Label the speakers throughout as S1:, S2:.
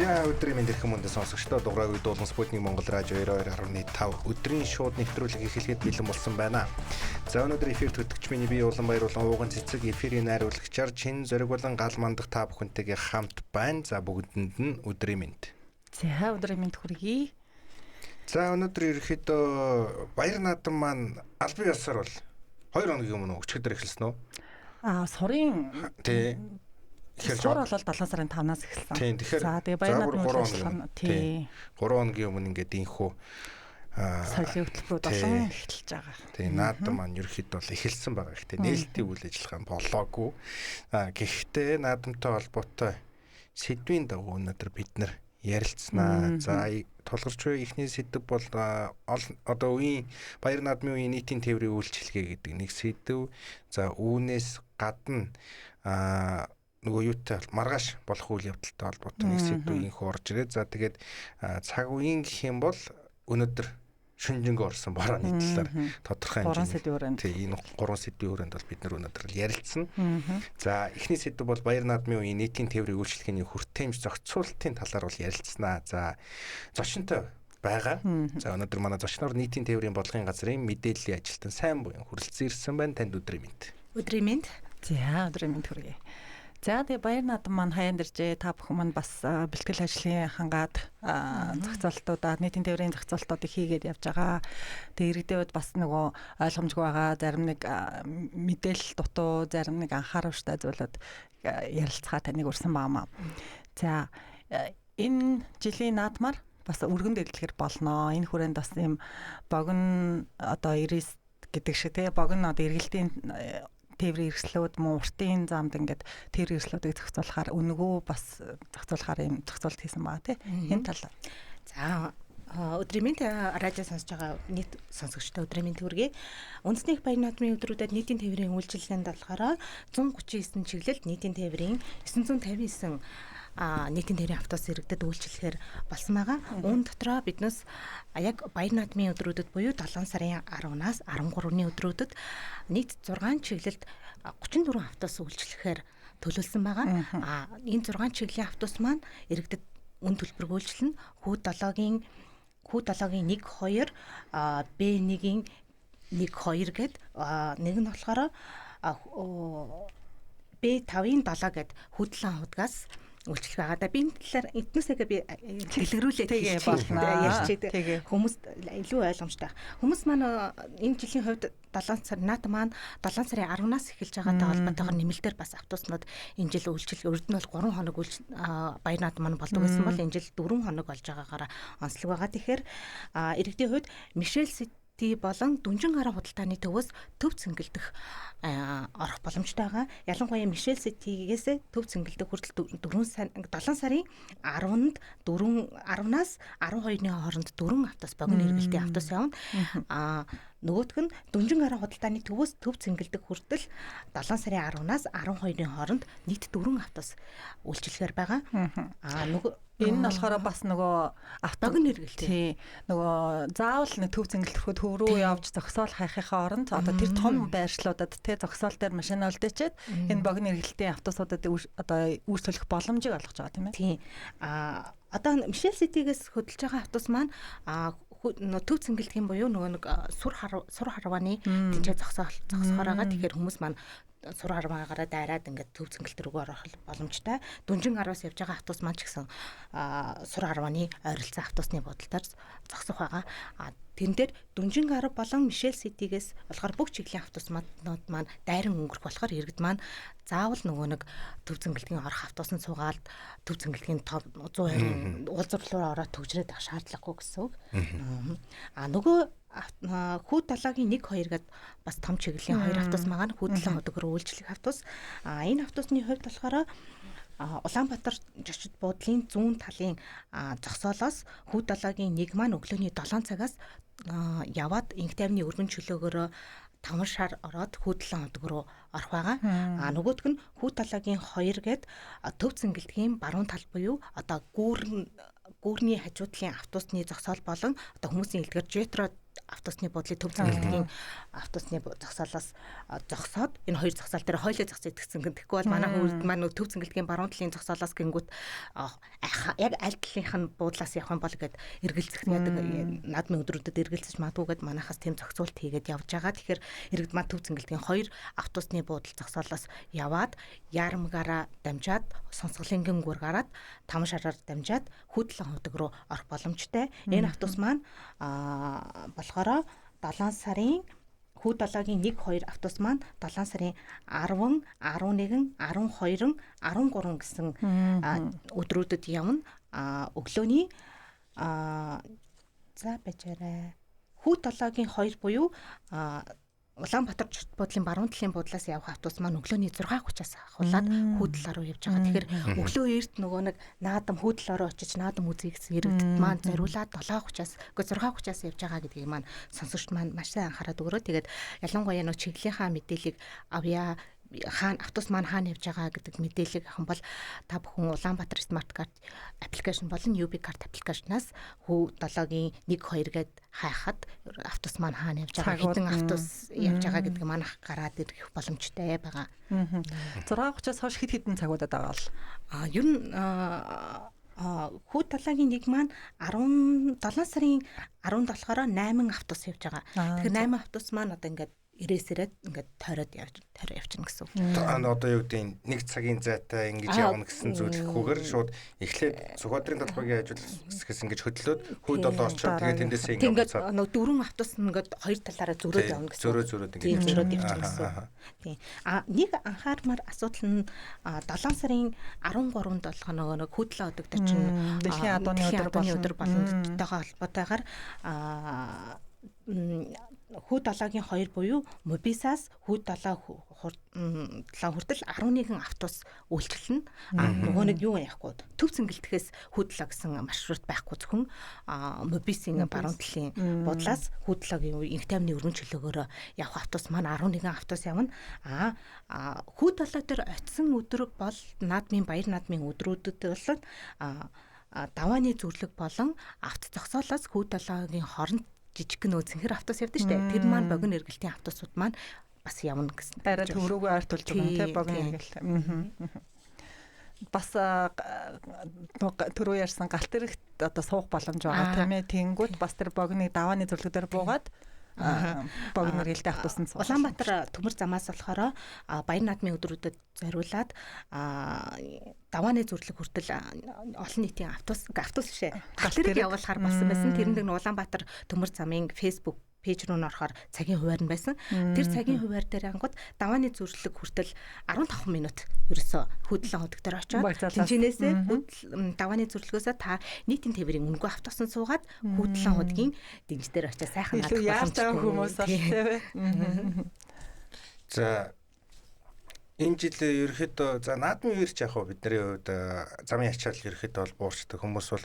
S1: Өдрийн мэнд ирэх мөндөд сонсогчдод дугаарыг дуулан Спутник Монгол радио 92.5 өдрийн шууд нэвтрүүлэг эхлэхэд бэлэн болсон байна. За өнөөдөр эфирт хөтлөгч миний бие улан баяруулан ууган цэцэг эфирийн найруулагчаар чин зориг болон гал мандах та бүхэнтэйгээ хамт байна. За бүгдэнд нь өдрийн мэнд.
S2: За өдрийн мэнд хүргэе.
S1: За өнөөдөр ерөөхдөө баяр наадам маань албан ёсоор бол 2 хоногийн өмнө өчигдөр эхэлсэн үү?
S2: Сарын
S1: тий.
S2: Сур бол 7 сарын 5-наас эхэлсэн.
S1: Тийм тэгэхээр
S2: за тэгээ баяр наадмын ажиллагаа тий
S1: 3 хоногийн өмнө ингээд инхүү
S2: соёлын хөтөлбөрүүд олон эхэлж байгаа.
S1: Тийм наадам маань ерөөхдөө бол эхэлсэн байгаа. Гэхдээ нээлтийн үйл ажиллагаа болоогүй. Гэхдээ наадамтай холбоотой сэдвийн дагуу өнөөдөр бид нар ярилцсанаа. За тулгарч буй ихний сэдв бол одоо үеийн баяр наадмын үеийн нийтийн тээврийн үйлчилгээ гэдэг нэг сэдв. За үүнээс гадна нөгөө юутай маргааш болох үйл явдалтай холбоотой нэг сэдвийн хуурж ирээ. За тэгээд цаг үеийн гэх юм бол өнөөдөр шүнжэнгөө орсон борооны талаар тодорхой хэмжээний энэ 3 сэдвийн хүрээнд бол бид нар өнөөдөр ярилцсан. За эхний сэдв бол баяр наадмын үеийн нийтийн тээврийн үйлчлэгээний хүртээмж зохицуулалтын талаар бол ярилцсанаа. За зочинтой байгаа. За өнөөдөр манай зочноор нийтийн тээврийн бодлогын газрын мэдээллийн ажилтан сайн буян хүрэлцэн ирсэн байна. Танд өдрийн мэнд.
S2: Өдрийн мэнд. За өдрийн мэнд хүргэе. За тэгээ баяр наадам маань хаяанд иржээ. Та бүхэн маань бас бэлтгэл ажлын хангаад зохицуулалтуудаа нийтийн тээврийн зохицуулалтуудыг хийгээд явж байгаа. Тэгээ иргэдэд бас нөгөө ойлгомжгүй байгаа зарим нэг мэдээлэл дутуу, зарим нэг анхааруулжтай зүйлүүд ярилцгаа таныг урьсан baamаа. За энэ жилийн наадмаар бас өргөн дэглэхэр болно. Энэ хүрээнд бас юм богино одоо 90 гэдэг шиг тэгээ богино одоо эргэлтийн тээврийн хэрэгслүүд мөн уртын замд ингээд тээврийн хэрэгслүүдийг зохицуулахаар өнгөө бас зохицуулахаар юм зохицуулт хийсэн байгаа тийм энэ талаар.
S3: За өдрийн мэнд радио сонсож байгаа нийт сонсогчдод өдрийн мэнд хүргэе. Үндэсний баяр наадмын өдрүүдэд нийтийн тээврийн үйлчилгээнд болохоор 139 чиглэлд нийтийн тээврийн 959 нийтийн тээврийн автобус иргэдэд үйлчлэхээр болсон байгаа. Үүн дотроо биднээс яг баяр наадмын өдрүүдэд буюу 7 сарын 10-наас 13-ны өдрүүдэд нийт 6 чиглэлд 34 автобус үйлчлэхээр төлөвлөсөн байгаа. Энэ 6 чиглэлийн автобус маань иргэдэд үн төлбөр үйлчлэнэ. Хүү 7-гийн 1 2 Б1-ийн 1 2 гэд нэг нь болохоор Б5-ийн 7 гэд хөдлөн худгаас үйлчлэх байгаа. Би энэ талаар эднээсээ би дэлгэрүүлээд ярьчихэд хүмүүст илүү ойлгомжтой. Хүмүүс маань энэ жилийн хувьд 7 сар наадам маань 7 сарын 10-наас эхэлж байгаатай холбоотойгоор нэмэлтээр бас автобуснууд энэ жил үйлчлэг өрд нь бол 3 хоног баяр наадам маань болдог гэсэн бол энэ жил 4 хоног болж байгаагаар онцлог байгаа. Тэгэхээр иргэдийн хувьд Мишель болон дүнжин гараа худалдааны төвөөс төв цэнгэлдэх орох боломжтой байгаа. Ялангуяа Мишель Ситигээс төв цэнгэлдэх хүртэл 7 сарын 10-нд 10-наас 12-ны хооронд 4 автобус богино эргэлтийн автобус явна. Нөгөөх нь дүнжин гараа худалдааны төвөөс төв цэнгэлдэх хүртэл 7 сарын 10-наас 12-ны хооронд нийт 4 автобус үйлчлэхээр байгаа.
S2: Энэ нь болохоор бас нөгөө
S3: богино эргэлт.
S2: Тий. Нөгөө заавал нэг төв цэнгэлдэхүүд төв рүү явж зогсоол хайхийнхаа оронд одоо тэр том байршлуудад те зогсоол дээр машина олдчихээд энэ богино эргэлтийн автобусуудад одоо үйлчлэх боломжийг олгож байгаа тийм ээ.
S3: Тий. Одоо Мишель Ситигээс хөдөлж байгаа автобус маань төв цэнгэлдэх юм буюу нөгөө нэг сур харвааны тэнцээ зогсохоор байгаа. Тэгэхээр хүмүүс маань сур харваагаараа дайраад ингээд төв цэнгэлт рүү орох боломжтой. Дүнжин гараас явж байгаа автобус маань ч гэсэн сур харвааны ойролцоо автобусны бодолтоор зогсох байгаа. Тэн дээр Дүнжин гар болон Мишель Ситигээс болохоор бүх чиглэлийн автобуснууд маань дайран өнгөрөх болохоор иргэд маань заавал нөгөө нэг төв цэнгэлтгийн орох автобусанд суугаад төв цэнгэлтгийн 100% уулзрал руу ороод төгжрээд авах шаардлагагүй гэсэн үг. Нөгөө хүү 7-гийн 1 2 гээд бас том чиглэлийн 2 автобус маань хүү 7 ходог руу үйлчлэх автобус. Энэ автобусны хувьд болохоор Улаанбаатар жочид буудлын зүүн талын зогсоолоос хүү 7-гийн 1 маань өглөөний 7 цагаас яваад Инх тайвны өргөн чөлөөгөөрөө 5 шар ороод хүү 7 ходог руу орох байгаа. Нөгөөх нь хүү 7-гийн 2 гээд төв цэнгэлдгийн баруун тал буюу одоо гүүрний хажуудлын автобусны зогсоол болон одоо хүмүүсийн илтгэр жетро автобусны буудлын төв цэнгэлтгийн автобусны зогсоолоос зогсоод энэ хоёр зогсоол дээр хоёулаа зогсож идэгсэн гэн. Тэгэхгүй бол манай хүүд маань төв цэнгэлтгийн баруун талын зогсоолоос гингүүт яг аль талынх нь буудлаас явах юм бол гэд эргэлзэх яадаг наадмын өдрүүдэд эргэлзэж магадгүй гэд манайхаас тийм зохицуулт хийгээд явж байгаа. Тэгэхээр иргэд маань төв цэнгэлтгийн хоёр автобусны буудал зогсоолоос яваад Яармгаараа дамжаад Сонсголынгийн гүр гараад Там шараар дамжаад Хүүтлэн хотог руу орох боломжтой. Энэ автобус маань болохоор 7 сарын Хүү 7-гийн 1, 2 автобус маань 7 сарын 10, 11, 12, 13 гэсэн өдрүүдэд явна. Өглөөний за бажаарай. Хүү 7-гийн 2 буюу Улаанбаатар чөлт буудлын баруун талын буудлаас явах автобус маань өглөөний 6:30-аас ахуулаад Хүү талаа руу явж байгаа. Тэгэхээр өглөө эрт нөгөө нэг наадам Хүү талаа руу очиж наадам үзье гэсэн иргэдэд маань зориулаад 7:30-аас 6:30-аас явж байгаа гэдгийг маань сонсогчд маань маш сайн анхаарад өгөрөө. Тэгээд ялангуяа нөгөө чиглэлийнхаа мэдээллийг авъя. Хаана автобус маань хаана явж байгаа гэдэг мэдээллийг авах юм бол та бүхэн Улаанбаатар Smart Card аппликейшн болон UB Card аппликейшнаас Хүү 7-гийн 1, 2 гээд хайхад автобус маань хаана явж байгаа, хэдэн автобус явж байгаа гэдгийг манайх гараад ирэх боломжтой байгаа.
S2: 6:30-аас хойш хэдэн цагуудад байгаа бол
S3: ер нь Хүү 7-гийн 1 маань 17 сарын 10-нд болохоор 8 автобус явж байгаа. Тэгэхээр 8 автобус маань одоо ингээд ирээсээрээ ингээд тойроод явчихна гэсэн үг.
S1: Одоо юу гэдэг нэг цагийн зайтай ингэж явна гэсэн зүйлхгүйгээр шууд эхлээд Сүхбаатарын талбайгийн ажил ингэж хөдлөөд Хүү 7 орчоод тэгээд тэндээсээ
S3: ингээд нөгөө 4 автобус ингээд хоёр талаараа зөрөөд явна гэсэн.
S1: Зөрөөд ингэж
S3: зөрөөд явчихна гэсэн. Тийм. Нэг анхаармаар асуудал нь 7 сарын 13-нд болгоо нөгөө Хүү 7 өдөр чинь
S2: дэлхийн адууны
S3: өдөр боломжтойгоо холбоотойгоор Хүү 7-гийн 2 буюу Мобисаас Хүү 7 хүртэл 11 автобус үйлчлэнэ. Нөгөө нэг юу яахгүй төв цэнгэлтэхээс Хүү 7 гэсэн маршрут байхгүй зөвхөн Мобисийн баруун талын буудлаас Хүү 7-гийн инх тайвны өргөн чөлөөгөөр явах автобус маань 11 автобус явна. Хүү 7 дээр очисон өдрөг бол наадмын баяр наадмын өдрүүдэд бол давааны зөвлөг болон авто зогсоолоос Хүү 7-гийн хооронд жижиг нөө цэнхэр автобус явдаг шүү дээ. Тэр маань богино эргэлтийн автобусууд маань бас явна гэсэн.
S2: Арай төврөөгөө артуулж байгаа юм тийм богино эргэлт. Бас түрүү ярьсан галт эрэгт одоо суух боломж байгаа тийм ээ. Тэнгүүд бас тэр богиныг давааны зөвлөгөөр буугаад богино эргэлтийн автобусанд суух.
S3: Улаанбаатар төмөр замаас болохоор баяр наадмын өдрүүдэд зориулаад давааны зөвлөг хүртэл олон нийтийн автобус бишээ. Галт эрэг явуулахаар болсон байсан. Тэрэнд нь Улаанбаатар төмөр замын Facebook пэйж рүү орохоор цагийн хуваар нь байсан. Тэр цагийн хуваар дээр ангууд давааны зөвлөг хүртэл 15 минут ерөөсө хөдлөн ходог дээр очиод тэнцэнээсээ давааны зөвлөгөөсөө та нийтийн тээврийн үнэгүй автобусанд суугаад хөдлөн ходгийн дэнж дээр очиод сайхан
S2: наадах хүмүүс бол тийм.
S1: За энэ жил ерөөхдөө за наадмын үерч яг бидний хувьд замын ачаал ерөөхдөө бол буурчдаг хүмүүс бол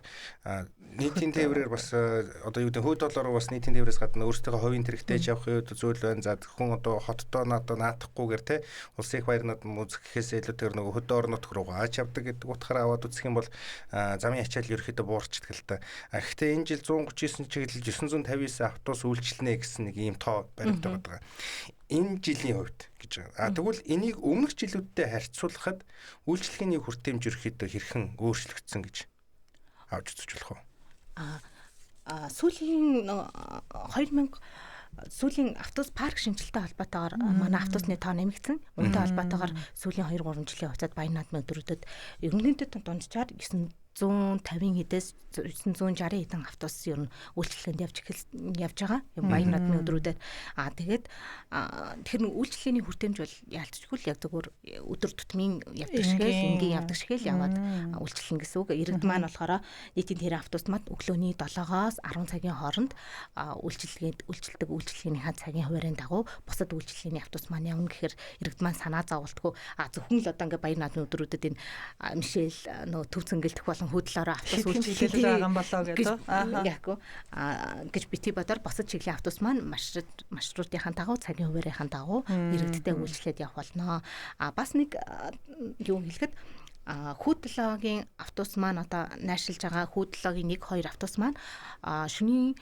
S1: нийтийн тээврээр бас одоо юу гэдэг Хүү 7-оор бас нийтийн тээврээс гадна өөрсдөө хувийн тэрэгтэйж явах зүйл байна. За хүн одоо хотдоо наадахгүйгээр те улсын их баяр наадам үзэх гэхээс илүүтэйгээр нөгөө хөдөө орон нутг руу аач явдаг гэдэг утгаараа аваад үзэх юм бол замын ачаал ерөөхдөө буурчдаг л та. Гэхдээ энэ жил 139 чиглэл 959 автобус үйлчлэнэ гэсэн нэг ийм тоо баримттай байгаа. Энэ жилийн хувьд гэж байгаа. Тэгвэл энийг өмнөх жилүүдтэй харьцуулахад үйлчлэгээний хүртээмж ерөөхдөө хэрхэн өөрчлөгдсөн гэж авч үзэж болох вэ?
S3: Сүүлийн 2000 сүүлийн автобус парк шинжилттэй холбоотойгоор манай автобусны тоо нэмэгдсэн. Үүнтэй холбоотойгоор сүүлийн 2-3 жилийн хугацаанд баяр наадмын өдрүүдэд ерөнхийдөө дунджаар 950 хэдээс 960 хэдэн автобус ер нь үйлчлэгэнд явж байгаа. Баяр наадмын өдрүүдэд тэгээд тэр үйлчлэгээний хүртээмж бол яалтчгүй л яг зөвхөн өдөр тутмын явдаг шигээл энгийн явдаг шигээл яваад үйлчлэн гэсэн үг. Иргэд маань болохоор нийтийн тэр автобус мад өглөөний 7-оос 10 цагийн хооронд үйлчлэдэг үйлчлэгээнийхээ цагийн хуваарийн дагуу бусад үйлчлэгээний автобус маань явна гэхээр иргэд маань санаа зовлтгүй зөвхөн л одоо ингээ баяр наадмын өдрүүдэд энэ мишэл нөө төв цэнгэлдэх болон хөдлөөрөө автобус үйлчлэх
S2: байгаа юм болоо гэдэг.
S3: Яагүй гэж бити бодоор босод чиглэлийн автобус маань маршрутынхаа дагуу цагийн хуваарийнхаа дагуу иргэдтэй үйлчлээд явах болно. Бас нэг юу хэлэхэд Хүү 7-гийн автобус маань одоо найшилж байгаа Хүү 7-гийн 1, 2 автобус маань шөнийн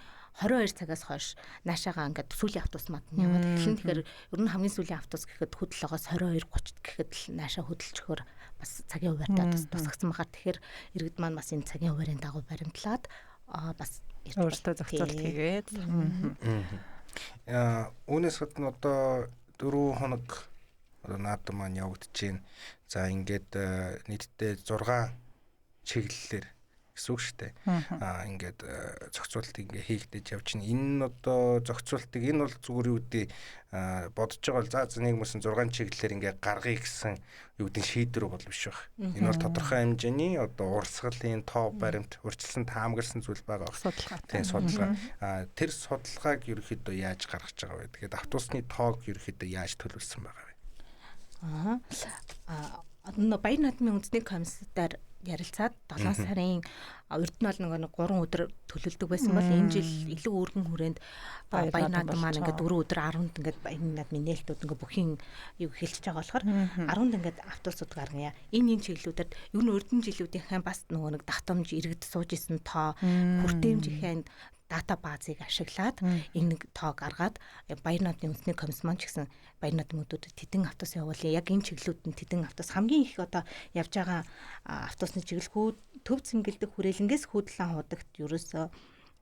S3: 22 цагаас хойш наашаага ингээд сүүлийн автобус мад нь яваад эхэлнэ. Тэгэхээр ер нь хамгийн сүүлийн автобус гэхэд хөдөлгөөс 22:30 гэхэд л наашаа хөдөлчихөөр бас цагийн хуваарьтаа тусгацсан байгаа. Тэгэхээр иргэд маань бас энэ цагийн хуваарийн дагуу баримтлаад бас
S2: өөртөө зохицуулт хийгээд.
S1: Үүнээс гадна одоо 4 хоног одоо наадам маань явагдаж байна. За ингээд нийтдээ 6 чиглэлээр гэсэн үг шүү дээ. Ингээд зохицуултыг ингээ хийгдэж явж байна. Энэ нь одоо зохицуултыг энэ бол зүгээр юу гэдэг бодож байгаа бол за нэг хүмүүс 6 чиглэлээр ингээ гаргая гэсэн юу гэдэг шийдвэр бол биш баг. Энэ бол тодорхой хэмжээний одоо урсгалын тоо баримт урьдчилсан таамагласан зүйл байгаа. Тийм судалгаа. Тэр судалгааг ерөөхдөө яаж гаргаж байгаа вэ? Тэгэхээр автобусны тоог ерөөхдөө яаж төлөвлөсөн байгаа вэ?
S3: Баяр наадмын үндэсний комиссаар ярилцаад 7 сарын урд нь бол нэг 3 өдөр төлөвлөдөг байсан бол энэ жил илүү өргөн хүрээнд баяр наадам маань ингээд 4 өдөр 10-нд ингээд баяр наадмын нээлтүүд ингээд бүхийн юу хэлчихэж байгаа болохоор 10-нд ингээд автобусууд гаргая. Энэ чиглэлүүдээр ер нь урдын жилүүдийнхэн бас нөгөө нэг давтамж иргэд сууж исэн тоо хүртээмжийн дата базыг ашиглаад энэ тоог гаргаад баяр наадмын үндэсний комисс маань ч гэсэн баяр наадмуудад тэдэн автобус явуулъя. Яг энэ чиглэлүүдэнд тэдэн автобус хамгийн их одоо явж байгаа автобусны чиглэлүүд төв цэнгэлдэх хүрээлэнгээс хүйдлэн хуудагт ерөөсөө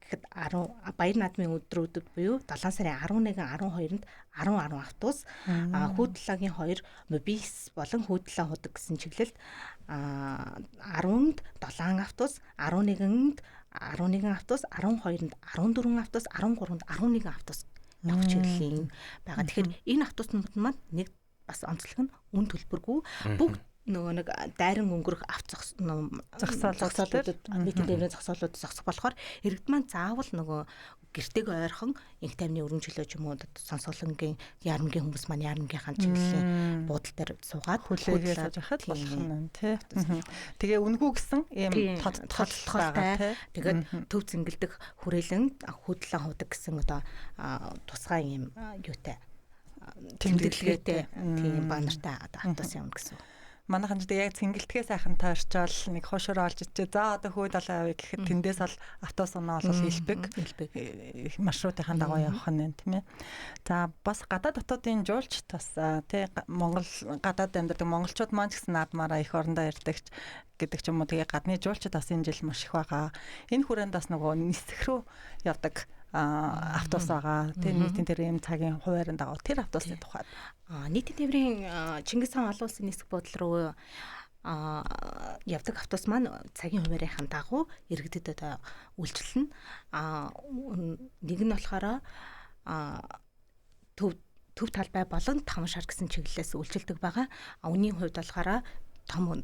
S3: гэхэд 10 баяр наадмын өдрүүдэд буюу 7 сарын 11, 12-нд 10 автобус, хүйдлагийн 2 мобис болон хүйдлэн худаг гэсэн чиглэлд 10-нд 7 автобус, 11-нд 11 автобус, 12-нд 14 автобус, 13-нд 11 автобус явах чиглэлийн байгаа. Тэгэхээр энэ автобуснууд маань нэг бас онцлог нь үн төлбөргүй бүгд нөгөө нэг дайран өнгөрөх зогсоолуудад нийтийн тээврийн зогсоолууд зогсох болохоор иргэд маань заавал нөгөө гэртег ойрхон инх тайвны өргөн чөлөө ч юм уу сонсголонгийн ярамгийн хүмүүс маань ярамгийнхаа чиглэлийн буудал дээр суугаад
S2: хүлээгээд явахад болох нь тий. Тэгээ үнгүй гэсэн ийм тодтолтой
S3: тэгээд төв цэнгэлдэх хүрээлэн хөдлөн худаг гэсэн одоо тусгай ийм юутай тэмдэглэгээтэй тийм банертай одоо автобус явна гэсэн.
S2: Манайхан ч яг цэнгэлтгээ сайхан таарчаал нэг хошоор олж ичээ. За одоо хүү 70 авъя гэхэд тэндээс бол автобус оноо бол илбэг маршрутынхаа дагуу явах нь тийм ээ. За бас гадаад дотоодын жуулч бас тий Монгол гадаад амьдардаг монголчууд маань ч гэсэн наадмаараа их орондоо ирдэг гэдэг ч юм уу. Тэгээ гадны жуулчид бас энэ жил маш их байгаа. Энэ хүрээнд бас нөгөө нисэх рүү явдаг автобус байгаа. Тэр нийтийн тээврийн цагийн хуваарийн дагуу тэр автобусны тухайд
S3: нийтийн тээврийн Чингис хаан олон улсын нисэх буудлын руу явдаг автобус маань цагийн хуваарийн дагуу иргэдэд одоо үйлчилнэ. Нэг нь болохоор төв талбай болон том шар гэсэн чиглэлээс үйлчилдэг байгаа. Үнийн хувьд болохоор том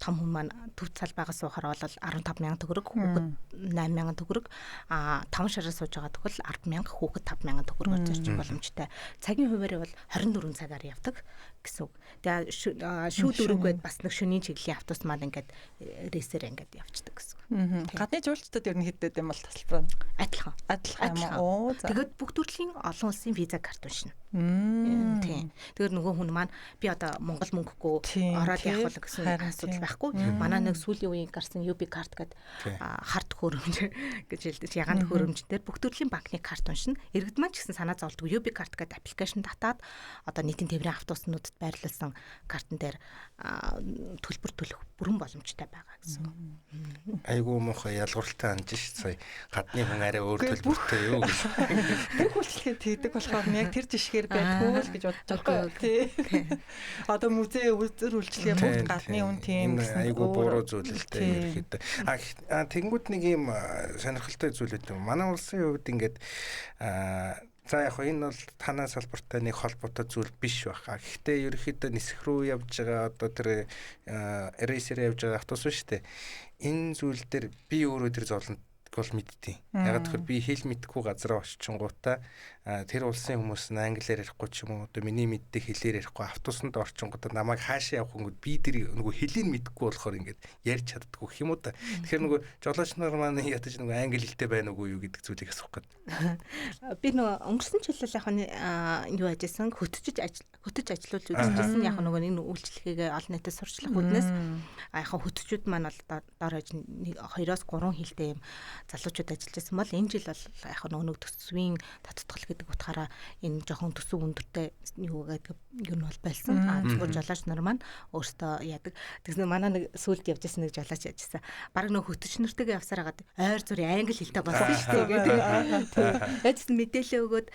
S3: хүн маань төв талбайгаас суухаар бол 15,000 төгрөг, хүүхэд 8,000 төгрөг, 5 шараар сууж байгаа төгөл 10,000, хүүхэд 5,000 төгрөгөөр зарчих боломжтой. Цагийн хуваарь бол 24 цагаар явдаг гэсэн үг. Тэгээ шүү дөрөвгээд бас нэг шөнийн чиглэлийн автобус маань ингээд рейсээр ингээд явцдаг гэсэн үг.
S2: Гадны жуулчдад ер нь хэдээд юм бол тасалбар нь
S3: адилхан юм уу? Тэгээд бүх төрлийн олон улсын виза карт уншина. Тийм. Тэгэхээр нөгөө хүн маань би одоо Монгол мөнгөгүй ороод явах бол гэсэн асуудал байхгүй. Манай нэг сүүлийн үеийн гарсан UB карт гэдэг харт хөрөмж гэж хэлдэг. Ягаан хөрөмжтэр бүх төрлийн банкны карт уншина. Иргэд маань ч гэсэн санаа зовлдог UB карт гэдэг аппликейшн татаад одоо нийтийн тээврийн автобуснуудад байрлуулсан картн дээр төлбөр төлөх бүрэн боломжтой байгаа гэсэн.
S1: Айгуу муухай ялгууралтай анж ш сая гадны хүн арай өөр төлбөртэй юу гэж.
S2: Бүх үйлчлэгээ тэгдэг болохоор яг тэр жишгээр байдгүй л гэж бодож байгаа тий. Одоо музей үзэр үйлчлэгээ бүгд гадны хүн тийм гэсэн.
S1: Айгуу буруу зүйл л дээ ерөөхдөө. Тэгэнгүүт нэг юм сонирхолтой зүйл үүд. Манай улсын хувьд ингээд за яг энэ бол танаа салбартай нэг холбоотой зүйл биш байна. Гэхдээ ерөөхдөө нисэх рүү явж байгаа одоо тэр рейсээр явж байгаа автобус шүү дээ. Энэ зүйл дээр би өөрөө тэр зовлонт бол мэдтiin. Яг тэгэхээр би хэл мэдхгүй газараа очингуудаа тэр улсын хүмүүс нь англиар ярихгүй ч юм уу одоо миний мэддэг хэлээр ярихгүй автобусанд орчингуудаа намайг хаашаа явах гингүүд би тэр нөгөө хэлийг мэдхгүй болохоор ингээд ярьж чаддгүй гэх юм уу та. Тэгэхээр нөгөө жолооч нар маань ятаж нөгөө англи хэлтэй байна уугүй юу гэдэг зүйлийг асуух гээд.
S3: Би нөгөө өнгөрсөн жил яг юу ажилласан хөтөж ажиллуулж үзчихсэн яг нөгөө нэг үйлчлэгээ олон нийтэд сурчлах үднээс яг хөтөчүүд маань бол доор хаяж 2-3 хэлтэй юм залуучууд ажиллаж байсан бол энэ жил бол яг нөгөө төсвийн татдгал гэдэг утгаараа энэ жоохон төсөв өндөртэй юу гэдэг юм бол байсан. Зүгээр жолооч нар маань өөртөө яадаг. Тэгснэ манай нэг сүлд явж байсан нэг жолооч яжсан. Бараг нөгөө хөтөч нартайгаа явсаар хагаад ойр зүрийн англи хэлтэй болсон шүү дээ гэдэг. Эцэст мэдээлэл өгөөд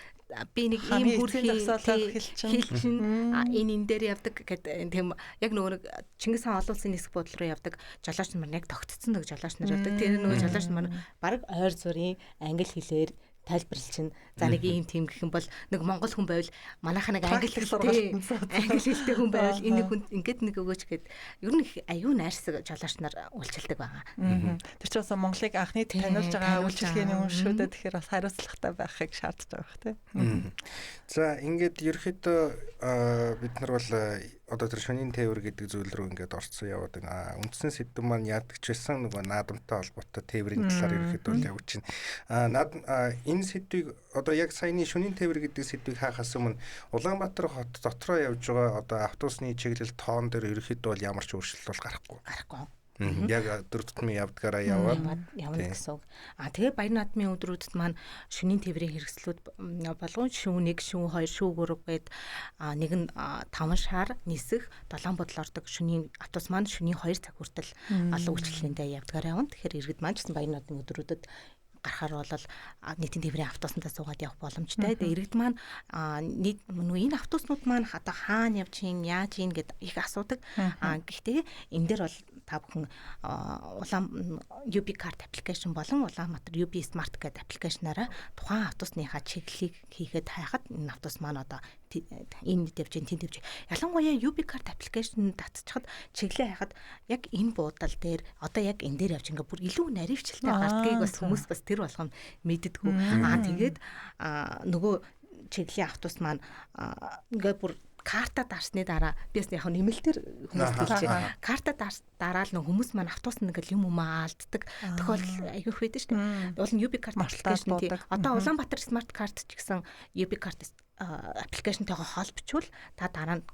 S3: би нэг ийм бүрхий хэлчин энэ дээр явдаг гэдэг тийм яг нөгөө нэг Чингис хаан олон улсын нисэх бодол руу явдаг жолооч нар яг тогтцсон нэг жолооч нар явдаг. Тэр нөгөө жолооч нар баг ойр зүрийн англи хэлээр тайлбарлал чинь за нэг ийм тийм гэх юм бол нэг монгол хүн байвал манайхаа нэг англи хэлтэй хүн байвал энэ хүн ингээд нэг өгөөч гэд ер нь аюу найрсаг жолооч нар үйлчилдэг байгаа.
S2: Тэр чинь бас Монголыг анхны таниулж байгаа үйлчилгээний хүн шүү дээ. Тэгэхээр бас хариуцлагатай байхыг шаардж байгаа бах тийм.
S1: За ингээд ерөөхдөө бид нар бол одоо тэр шөнийн тээвэр гэдэг зүйл рүү ингээд орцсон яваад байна. Үндсэн сэдв маань яадаг ч байсан нөгөө наадамтай холбоотой тээврийн талаар ерөөхдөө явж байна. Энэ сэдвийг одоо яг саяны шөнийн тээвэр гэдэг сэдвийг хаахаас өмнө Улаанбаатар хот дотроо явж байгаа одоо автобусны чиглэл тоон дээр ерөөхдөө бол ямар ч өөрчлөлт бол гарахгүй. Яг 4 тутмын явдгаараа явна
S3: гэсэн үг. Тэгээ Баяр наадмын өдрүүдэд маань шөнийн тээврийн хэрэгслүүд болгон шүүн 1, шүүн 2, шүүн 3 гээд нэг нь 5 шар нисэх 7 бодол ордог шөнийн автобус маань шөнийн 2 цаг хүртэл олон үйлчлэгэндээ явдгаараа явна. Тэгэхээр иргэд маань ч гэсэн Баяр наадмын өдрүүдэд гарахаар бол нийтийн тээврийн автобусандаа суугаад явах боломжтой. Тэгээ иргэд маань энэ автобуснууд маань одоо хаана явж ийн, яаж ийн гэд их асуудаг. Гэхдээ энэ дээр бол та бүхэн UB card application болон Улаанбаатар UB Smart гэдэг аппликейшнаараа тухайн автобусныхаа чиглэлийг хийгээд хайхад энэ автобус маань одоо энэ дэвж ин тэнд дэвж. Ялангуяа UB card application татчихад чиглэлээ хайхад яг энэ буудал дээр одоо яг энэ дээр явж ингээ бүр илүү наривчлалтай гардгийг бас хүмүүс бас тэр болгоно мэддэггүй. Тэгээд нөгөө чиглэлийн автобус маань ингээ бүр карта дарсны дараа би бас яг нэмэлтээр хүмүүст хэлж байна. Карта дараал нөх хүмүүс маань автобусанд ингээл юм алддаг тохиолдол айгүйх байдаг шүү дээ. Уул нь UB card application тий. Одоо Улаанбаатар Smart Card ч гэсэн UB card аппликейшнтэйгээ холбочвол та дараа нь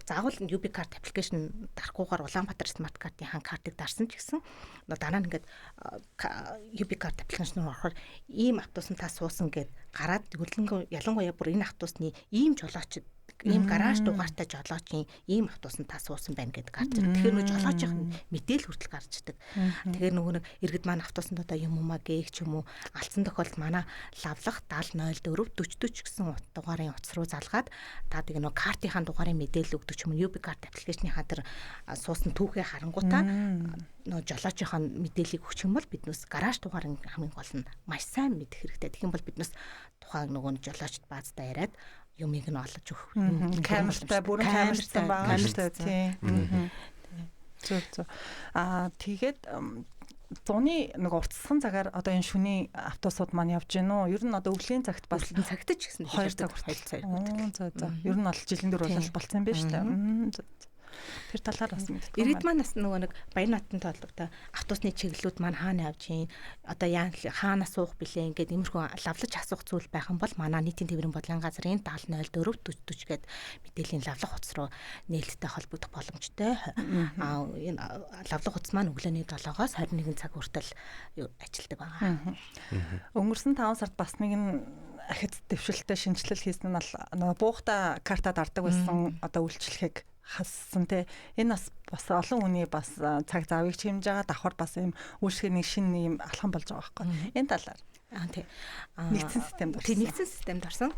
S3: заавал UB card аппликейшн дарахгүйгээр Улаанбаатар Smart Card-ийн картыг дарсан ч гэсэн дараа нь ингээд UB card аппликейшн руу орохоор ийм автобусанд та суусан гэд гараад ялангуяа бүр энэ автобусны ийм жолоочд ийм гараж дугаартай жолоочийн ийм автобусанд та суусан байна гэдэг гарч ирдэг. Тэгэхээр нөгөө жолоочийн мэдээлэл хүртэл гарч ирдэг. Тэгэхээр нөгөө нэг иргэд маань автобусанд одоо юм уу гээх ч юм уу алдсан тохиолдолд манай лавлах 7004 4040 гэсэн дугаарын утас руу залгаад та тэгээ нөгөө картынхаа дугаарын мэдээлэл өгдөг ч юм уу UB card аппликейшныхаа тэр суусан түүхээ харангуйтаа нөгөө жолоочийнхаа мэдээллийг өгч юм бол биднээс гараж дугаарын хамгийн гол нь маш сайн мэдэх хэрэгтэй. Тэгэх юм бол биднээс тухайн нөгөө жолоочд баазтай яриад юмыг нь олж өгөх.
S2: Камертай бүрэн камертай байгаа шүү дээ. Зөв. Тэгээд зуны нэг уртсган цагаар одоо энэ шөнийн автобусууд маань явж гин үү? Ер нь одоо өвлийн цагт бас
S3: цагт ч гэсэн
S2: 2 цаг хүртэл. За. Ер нь бол жилийн дөр бол болцсон юм байна шүү дээ. Тэр талаар бас мэддэг.
S3: Иргэд маань бас нөгөө нэг Баяр наадмтай холбоотой автобусны чиглэлүүд маань хаана явж гин одоо хаана суух билээ ингээд иймэрхүү лавлаж асуух зүйл байх юм бол манай нийтийн тээврийн бодлогын газрын 7004 40 гээд мэдээллийн лавлах утас руу нээлттэй холбогдох боломжтой. Энэ лавлах утас маань өглөөний 7-оос 21 цаг хүртэл ажилладаг байгаа.
S2: Өнгөрсөн 5 сард бас нэгэн ахиц дэвшилттэй шинжилэл хийсэн нь бол нөгөө буухта картад дардаг байсан одоо үйлчлэгийг хассан те. Энэ бас олон хүний бас цаг завыг чимж байгаа давхар бас юм үйлчлэгийн шинэ юм алхам болж байгаа байхгүй. Энэ талаар нэгдсэн системд орсон.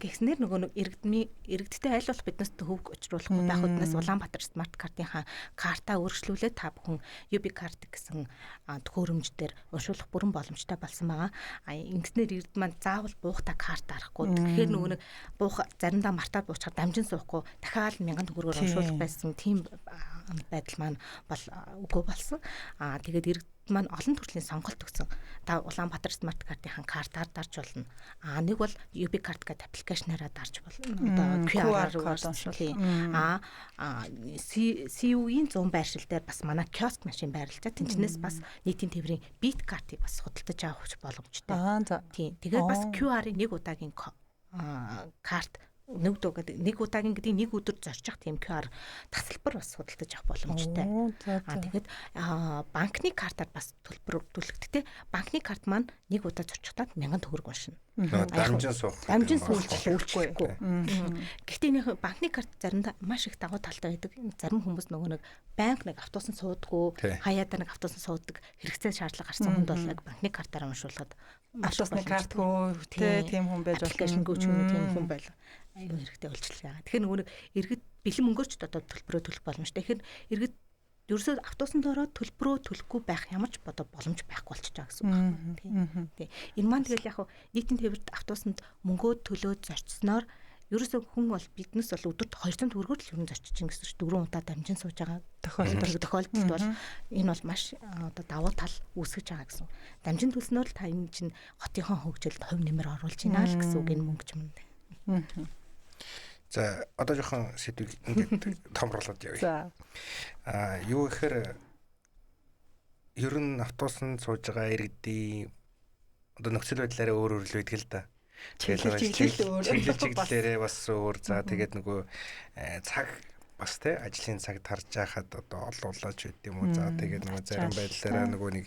S2: Гэхдээ нөгөө иргэдтэй айл болох биднээс төвөг учруулахгүй байх үднээс Улаанбаатар Smart Card-ийнхаа картаа өөрчлүүлээд та бүхэн UB card гэсэн төхөөрөмждөр уншуулах бүрэн боломжтой болсон байгаа. Ингэснээр иргэд маань заавал буухта карт арахгүй. Тэгэхээр нөгөө нэг буух заримдаа мартаад буучаар дамжин суухгүй дахиад 1000 төгрөгөөр уншуулах байсан тийм байдал маань бол үгүй болсон. Тэгээд иргэд маань олон төрлийн сонголт өгсөн. Та Улаанбаатар Smart Card-ийн картаар дарж болно. Нэг бол UB card гэдэг аппликейшнаараа дарж болно. Одоо QR-аар уншуулъя. CU-ийн 100 байршил дээр бас манай киоск машин байрлаж байгаа. Тэнцнээс бас нийтийн тээврийн Bit card-ыг бас худалдаж авах боломжтой. Тийм. Тэгээд бас QR-ийн нэг удаагийн карт
S3: нэг удаагийн гэдэг нэг өдөр зорчих тийм QR тасалбар бас худалдаж авах боломжтой. Тэгээд банкны картаар бас төлбөр төлөгдөлтэй. Банкны карт маань нэг удаа зорчихдаа 1000 төгрөг уншина. Дамжин суулжлахгүй. Гэхдээ нэг банкны карт заримдаа маш их давуу талтай байдаг. Зарим хүмүүс нөгөө нэг банк нэг автобусанд суудаггүй, хаяада нэг автобусанд суудаг хэрэгцээ шаардлага гарсан хүнд бол яг банкны картаараа уншуулгаад
S2: автобусны картгүй тийм хүн байж
S3: болно. Тийм хүн байл. Аюу хэрэгтэй болчихлоо. Тэгэхээр нөгөө нэг иргэд бэлэн мөнгөөрч одоо төлбөрөө төлөх боломжтой. Тэгэхээр иргэд ерөөсөө автобусанд ороод төлбөрөө төлөхгүй байх ямар ч боломж байхгүй болчихж байгаа гэсэн үг байна. Тийм. Энэ маань тэгэл яг нийтийн тээврт автобусанд мөнгөө төлөөд зорчсноор ерөөсөө хүн бол биднес бол өдөрт 200 төгрөгөөр л ерөн зорчиж чинь гэсэн чинь 4 удаа дамжин сууж байгаа тохиолдолд бол энэ бол маш одоо давуу тал үүсгэж байгаа гэсэн. Дамжин төлснөөр л та энэ чинь хотынхон хөгжилд хувь нэмэр оруулж байна л гэсэн үг энэ мөнгө ч юм даа.
S1: За одоо жоохон сэдвийг ингээд томруулаад явъя. Юу гэхээр ер нь автобусанд сууж байгаа иргэдийн одоо нөхцөл байдлаараа өөр л байдаг л да. Чиглэлээрээ бас өөр. За тэгээд нөгөө цаг бас те ажлын цагт харж байхад одоо олуулаач байд юм уу. За тэгээд нөгөө зарим байдлаараа нөгөө нэг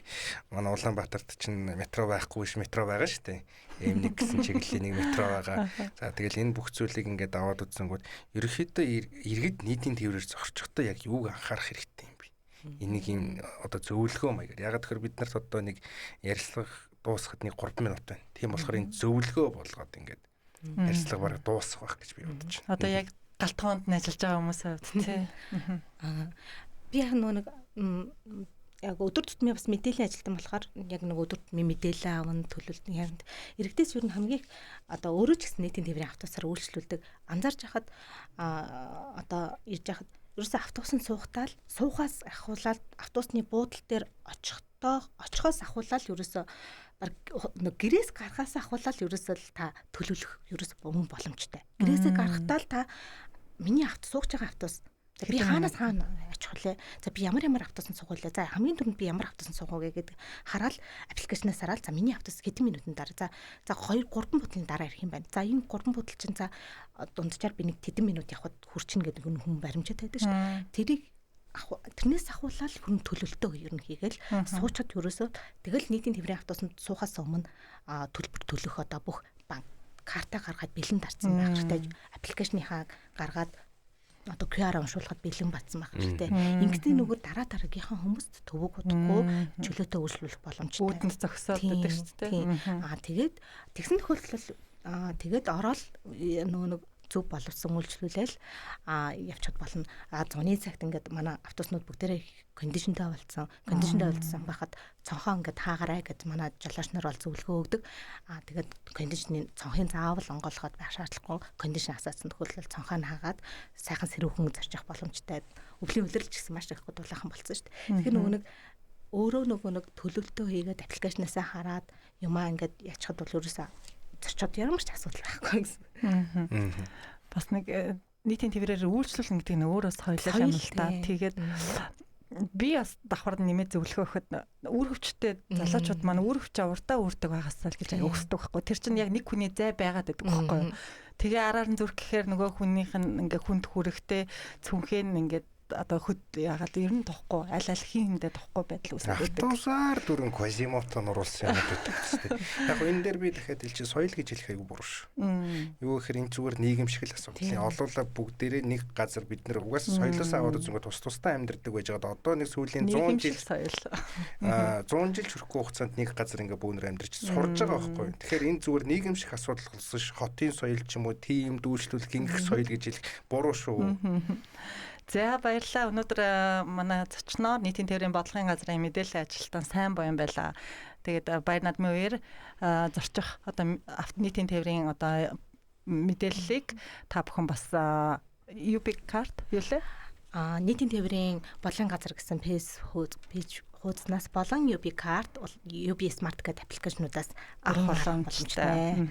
S1: манай Улаанбаатарт чинь метро байхгүй ш метро байгаа шүү дээ. Ийм нэг гэсэн чиглэлийн нэг метро байгаа. За тэгэл энэ бүх зүйлийг ингээд аваад үзсэнгүүд ерөнхийдөө иргэд нийтийн тээврээр зорчихдоо яг юуг анхаарах хэрэгтэй юм бэ? Энийг юм одоо зөвлөгөө маягаар. Яг тэгэхээр бид нарт одоо нэг ярилцлага дуусахад нэг 3 минут байна. Тийм болохоор энэ зөвлөгөө болгоод ингээд ярилцлага бараг дуусах байх гэж би бодож байна.
S2: Одоо яг галтгоонд нь ажиллаж байгаа хүмүүсээ тий.
S3: Би яг нэг яг өдөр тутмын бас мэдээлэл ажилтан болохоор яг нэг өдөр тутмын мэдээлэл аавн төлөвлөлт яг иргэдээс юу н хамгийн их одоо өөрөө ч гэсэн нийтийн тээврийн автобусаар үйлчлүүлдэг анзаарч хахад одоо ирж хахад ерөөсөө автобусанд суугатаал суухаас ахуулаад автобусны буудлын дээр очихоос ахуулаад ерөөсөө нэг гэрээс гарахаас ахуулаад ерөөсөө та төлөвлөх ерөөсөө мөн боломжтой. Гэрээсээ гарахтаа л та миний сууж байгаа автобус за би хаанаас хаана очих вэ? За би ямар автобусанд суух вэ? За хамгийн түрүүнд би ямар автобусанд суух вэ гэдэг хараад аппликейшнаас хараад за миний автобус хэдэн минутын дараа за 2 3 буудлын дараа ирэх юм байна. За энэ 3 буудал чинь за дунджаар би нэг хэдэн минут явхад хүрчнэ гэдэг хүн баримжаад байдаг шүү дээ. Тэрийг тэрнээс ахуулаад хүн төлөлтөө ер нь хийгээл суучаад ерөөсөө тэгэл нийтийн тээврийн автобусанд суухаас өмнө төлбөр төлөх одоо бүх банк карта гаргаад бэлэн дарсан байх хэрэгтэй. Аппликейшныхаа гаргаад одоо QR уншуулахад бэлэн батсан байх хэрэгтэй. Ингээд нөгөө дараагийнхаа хүмүүст төвөг удахгүй чөлөөтэй үйлчлүүлэх боломжтой.
S2: Үүдэнд зогсоод байдаг шүү дээ.
S3: Тэгээд тэгсэн тохиолдолд тэгээд ороод нөгөө нэг зөв боловсон үйлчлүүлэл явчихад болно. Зуны цагт ингээд манай автобуснууд бүгдээрээ кондишнтэй болсон байхад цонхоо ингээд хаагараа гэж манай жолооч нар бол зөвлөгөө өгдөг. Тэгээд кондишны цонхын заавал онгойлгоод байх шаардлагагүй. Кондишн асаасан тохиолдолд цонхоо нь хаагаад сайхан сэрүүхэн зарчих боломжтой. Өвлийн үлрэлж гэсэн маш их дулаахан болсон шүү дээ. Тэгэхээр нөгөө нэг өөрөө нөгөө нэг төлөвлөлтөө хийгээд аппликейшнасаа хараад юмаа ингээд ячихад бол ерөөсөө зорчоод ямар ч асуудал байхгүй гэсэн.
S2: Бас нэг нийтийн тээврээр үйлчлүүлэн гэдэг нь өөрөөс хоёлаа юм л та. Тэгээд би бас давхар нэмээд зөвлөгөө өгөхөд үр хөвчтэй залуучууд маань үр хөвч урдаа үрдэг байгаасаа л гэж өгсдөг байхгүй. Тэр чинь яг нэг хүний зай байгаад байдаг байхгүй. Тэгээ араар нь зүрх гэхээр нөгөө хүнийх нь ингээ хүнд хүрэхтэй цүнхэн ингээд одоо хөд яагаад ер нь тохгүй аль хиндээ тохгүй байдал үүсэж байдаг.
S1: Автобусаар дөрөн Квазимото нуруулсан юм байдаг тест. Яг энэ дээр би дахиад хэлчих соёл гэж хэлэх айгүй буруу шүү. Юу гэхээр энэ зүгээр нийгэм шиг л асуудал. Олуулаа бүгдээрээ нэг газар бид нэр угаасаа соёлоос аваад үзэнгөө тусдаа амьдардаг байж байгаа. Одоо нэг сүүлийн 100 жил
S2: соёл
S1: 100 жил хүрэхгүй хугацаанд нэг газар ингээ бөөнөр амьдарч сурж байгаа байхгүй. Тэгэхээр энэ зүгээр нийгэм шиг асуудал болсон ш. Хотын соёл ч юм уу, тийм дүүшлүүлэх ингэх соёл гэж хэлэх буруу шүү.
S2: За баярлалаа. Өнөөдөр манай зочноор нийтийн тээврийн бодлогын газрын мэдээллийн ажилтан сайн боён байлаа. Тэгээд баяр наадмын үеэр зорчих одоо нийтийн тээврийн одоо мэдээллийг та бүхэн бас UB карт юу лээ?
S3: Нийтийн тээврийн бодлогын газар гэсэн пэйж хуудаснаас болон UB карт, UB Smart гэдэг аппликейшнуудаас
S2: авах боломжтой.